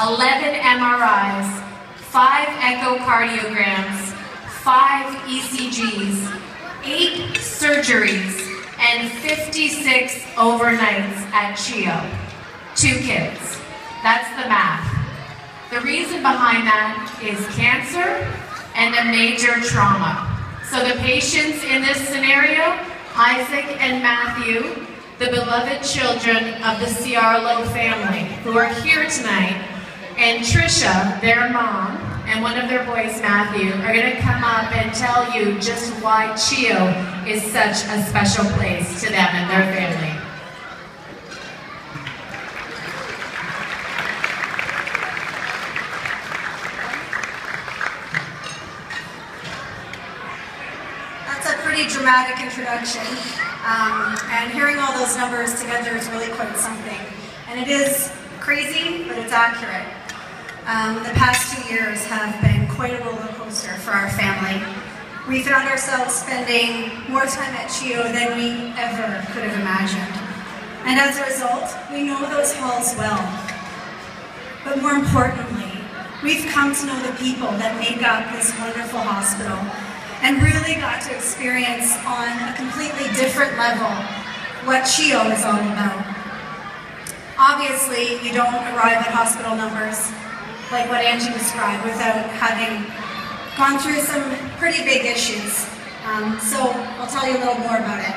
11 MRIs, 5 echocardiograms, 5 ECGs, 8 surgeries, and 56 overnights at CHEO. 2 kids. That's the math. The reason behind that is cancer and a major trauma. So the patients in this scenario, Isaac and Matthew, the beloved children of the Ciarlo family, who are here tonight, and Trisha, their mom, and one of their boys, Matthew, are going to come up and tell you just why CHEO is such a special place to them and their family. That's a pretty dramatic introduction, and hearing all those numbers together is really quite something. And it is crazy, but it's accurate. The past 2 years have been quite a roller coaster for our family. We found ourselves spending more time at CHEO than we ever could have imagined. And as a result, we know those halls well. But more importantly, we've come to know the people that make up this wonderful hospital and really got to experience on a completely different level what CHEO is all about. Obviously, you don't arrive at hospital numbers like what Angie described without having gone through some pretty big issues. So I'll tell you a little more about it.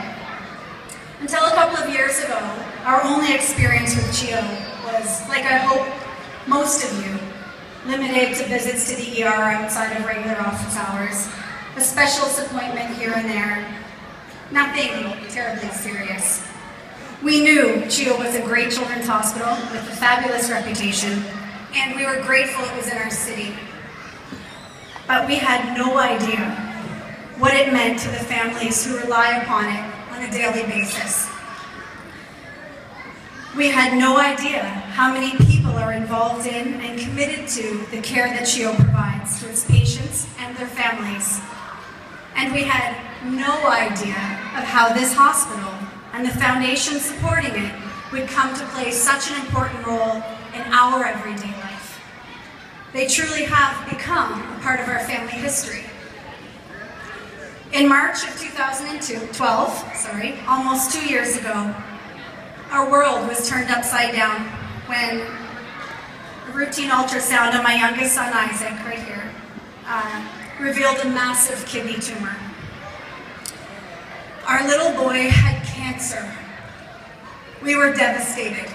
Until a couple of years ago, our only experience with CHEO was, like I hope most of you, limited to visits to the ER outside of regular office hours, a specialist appointment here and there, nothing terribly serious. We knew CHEO was a great children's hospital with a fabulous reputation, and we were grateful it was in our city. But we had no idea what it meant to the families who rely upon it on a daily basis. We had no idea how many people are involved in and committed to the care that CHEO provides to its patients and their families. And we had no idea of how this hospital and the foundation supporting it would come to play such an important role in our everyday life. They truly have become a part of our family history. In March of 2012, almost 2 years ago, our world was turned upside down when a routine ultrasound of my youngest son, Isaac, right here, revealed a massive kidney tumor. Our little boy had cancer. We were devastated.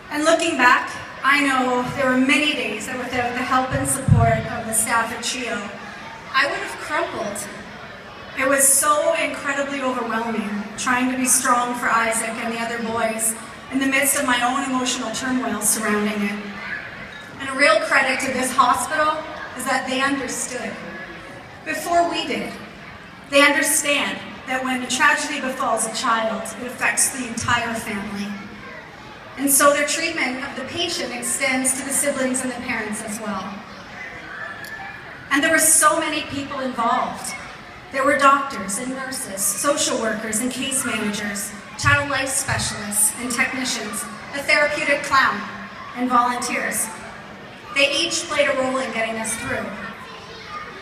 And looking back, I know there were many days that without the help and support of the staff at CHEO, I would have crumpled. It was so incredibly overwhelming, trying to be strong for Isaac and the other boys in the midst of my own emotional turmoil surrounding it. And a real credit to this hospital is that they understood. Before we did, they understand that when a tragedy befalls a child, it affects the entire family. And so their treatment of the patient extends to the siblings and the parents as well. And there were so many people involved. There were doctors and nurses, social workers and case managers, child life specialists and technicians, a therapeutic clown, and volunteers. They each played a role in getting us through.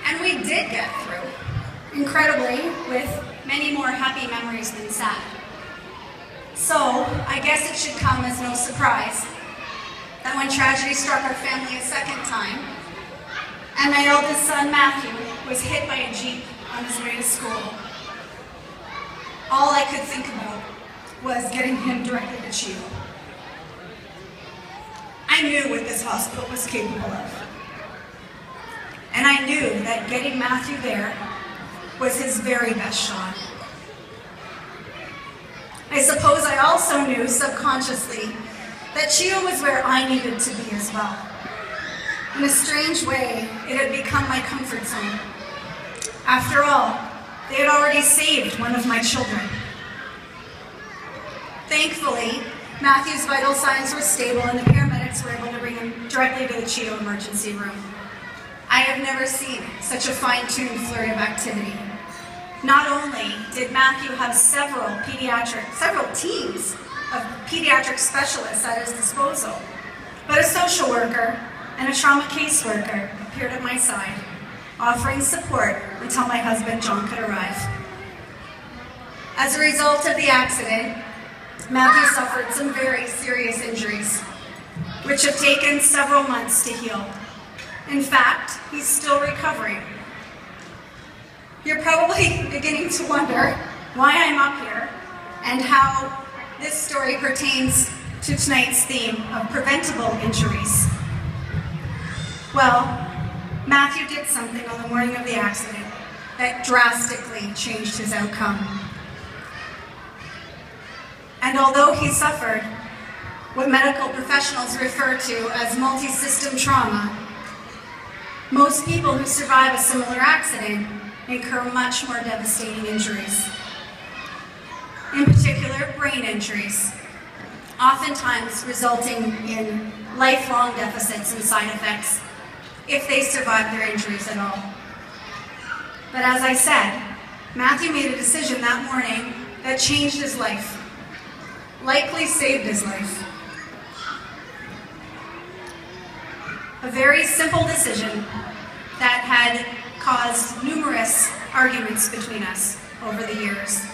And we did get through, incredibly, with many more happy memories than sad. So, I guess it should come as no surprise that when tragedy struck our family a second time, and my eldest son, Matthew, was hit by a Jeep on his way to school, all I could think about was getting him directly to CHEO. I knew what this hospital was capable of. And I knew that getting Matthew there was his very best shot. I suppose I also knew subconsciously that CHEO was where I needed to be as well. In a strange way, it had become my comfort zone. After all, they had already saved one of my children. Thankfully, Matthew's vital signs were stable and the paramedics were able to bring him directly to the CHEO emergency room. I have never seen such a fine-tuned flurry of activity. Not only did Matthew have several teams of pediatric specialists at his disposal, But a social worker and a trauma caseworker appeared at my side, offering support until my husband John could arrive. As a result of the accident, Matthew suffered some very serious injuries, which have taken several months to heal. In fact, he's still recovering. You're probably beginning to wonder why I'm up here and how this story pertains to tonight's theme of preventable injuries. Well, Matthew did something on the morning of the accident that drastically changed his outcome. And although he suffered what medical professionals refer to as multi-system trauma, most people who survive a similar accident incur much more devastating injuries. In particular, brain injuries, oftentimes resulting in lifelong deficits and side effects if they survive their injuries at all. But as I said, Matthew made a decision that morning that changed his life, likely saved his life. A very simple decision that had caused numerous arguments between us over the years.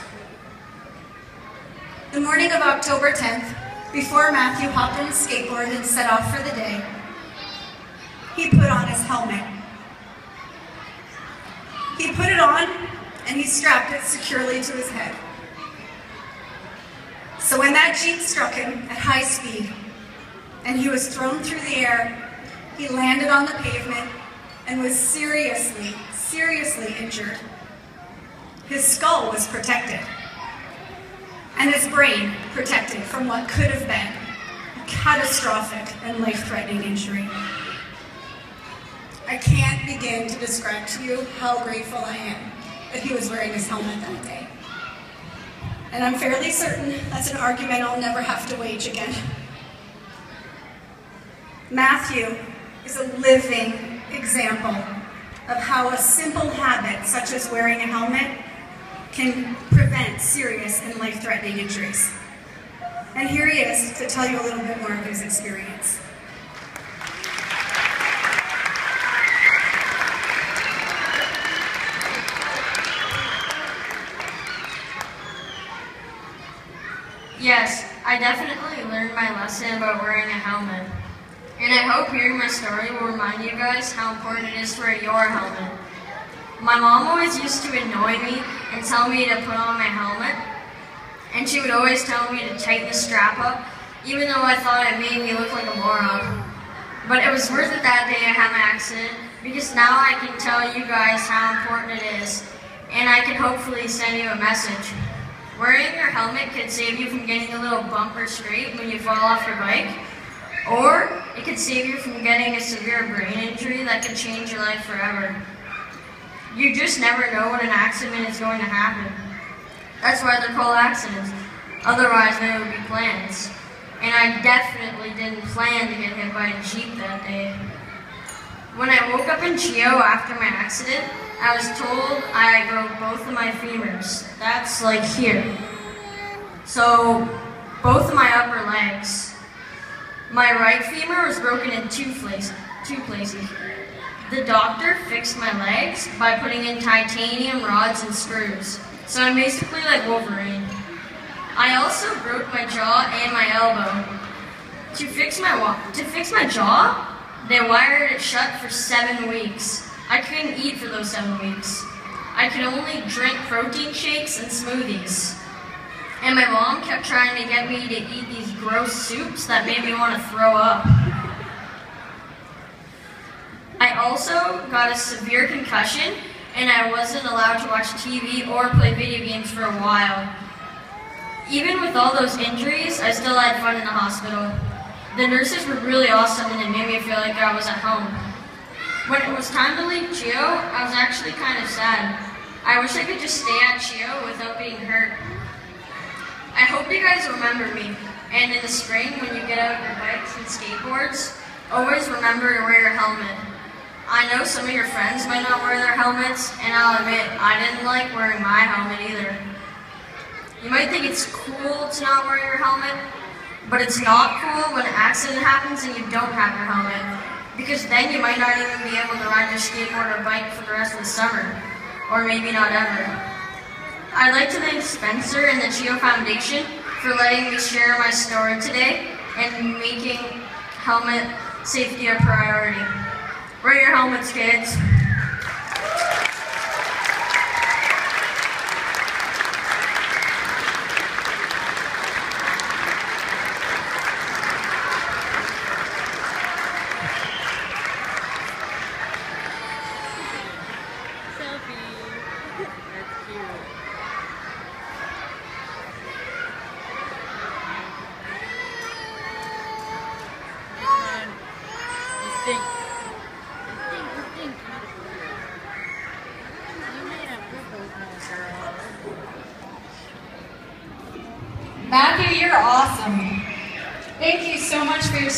The morning of October 10th, before Matthew hopped on his skateboard and set off for the day, he put on his helmet. He put it on and he strapped it securely to his head. So when that Jeep struck him at high speed and he was thrown through the air, he landed on the pavement and was seriously injured. His skull was protected, and his brain protected from what could have been a catastrophic and life-threatening injury. I can't begin to describe to you how grateful I am that he was wearing his helmet that day. And I'm fairly certain that's an argument I'll never have to wage again. Matthew is a living example of how a simple habit, such as wearing a helmet, can prevent serious and life-threatening injuries. And here he is to tell you a little bit more of his experience. Yes, I definitely learned my lesson about wearing a helmet. And I hope hearing my story will remind you guys how important it is to wear your helmet. My mom always used to annoy me and tell me to put on my helmet, and she would always tell me to tighten the strap up, even though I thought it made me look like a moron. But it was worth it that day I had my accident, because now I can tell you guys how important it is, and I can hopefully send you a message. Wearing your helmet could save you from getting a little bump or scrape when you fall off your bike, or it could save you from getting a severe brain injury that could change your life forever. You just never know when an accident is going to happen. That's why they're called accidents. Otherwise, they would be plans. And I definitely didn't plan to get hit by a Jeep that day. When I woke up in Chio after my accident, I was told I broke both of my femurs. That's like here. So, both of my upper legs. My right femur was broken in two places. The doctor fixed my legs by putting in titanium rods and screws. So I'm basically like Wolverine. I also broke my jaw and my elbow. To fix my jaw, they wired it shut for 7 weeks. I couldn't eat for those 7 weeks. I could only drink protein shakes and smoothies. And my mom kept trying to get me to eat these gross soups that made me want to throw up. I also got a severe concussion, and I wasn't allowed to watch TV or play video games for a while. Even with all those injuries, I still had fun in the hospital. The nurses were really awesome, and it made me feel like I was at home. When it was time to leave Chio, I was actually kind of sad. I wish I could just stay at Chio without being hurt. I hope you guys remember me, and in the spring when you get out your bikes and skateboards, always remember to wear your helmet. I know some of your friends might not wear their helmets, and I'll admit, I didn't like wearing my helmet either. You might think it's cool to not wear your helmet, But it's not cool when an accident happens and you don't have your helmet, because then you might not even be able to ride your skateboard or bike for the rest of the summer, or maybe not ever. I'd like to thank Spencer and the CHIO Foundation for letting me share my story today and making helmet safety a priority. Wear your helmets, kids. Matthew, you're awesome. Thank you so much for your